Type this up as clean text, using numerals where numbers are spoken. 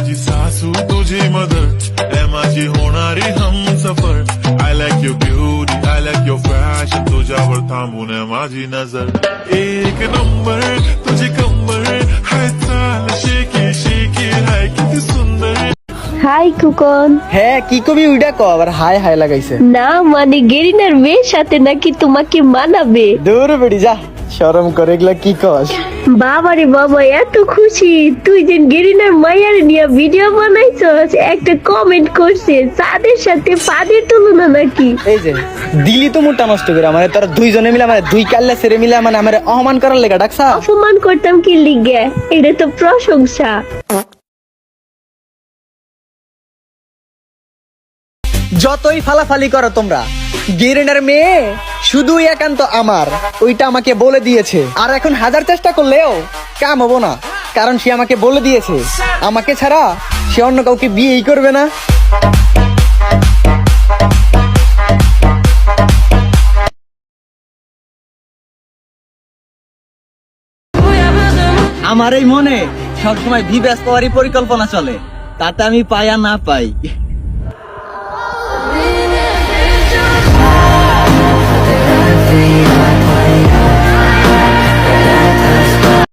माझी सासू तुझी मदर ए माझी होणारी Humsafar I like your beauty I like your fashion तुझ्यावर थांबून आहे माझी नजर एक नंबर तुझी कंबर हाय चाल शेकी शेकी हाय किती सुंदर হাই কুকন। হ্যাঁ কি কবি ওইটা ক আবার হাই হাই লাগাইছে না মানে গেরিনার মেয়ের সাথে নাকি তোমাকে মানাবে। দূর বেড়ি যা শরম করে এগুলা কি কস বাবারে বাবা এত খুশি তুই যে গেরিনার মায়ের নিয়ে ভিডিও বানাইছস একটা কমেন্ট করছে চাঁদের সাথে পাদের তুলনা নাকি। এই যে দিলি তো মোটা নষ্ট করে মানে তোরা দুইজনে মিলে মানে দুই কাল্লা ছেড়ে মিলে মানে আমার অপমান করার লেগা ডাকছা। অপমান করতাম কি লিগে এটা তো প্রশংসা। যতই ফালাফালি করো তোমরা গেরিনার মেয়ে শুধুই একান্ত আমার ওইটা আমাকে বলে দিয়েছে আর এখন হাজার চেষ্টা করলেও কাম হবো না কারণ সে আমাকে বলে দিয়েছে আমাকে ছাড়া সে অন্য কাউকে বিয়েই করবে না। আমার এই মনে সবসময় বিব্যস্ত হওয়ারই পরিকল্পনা চলে তাতে আমি পাই আর না পাই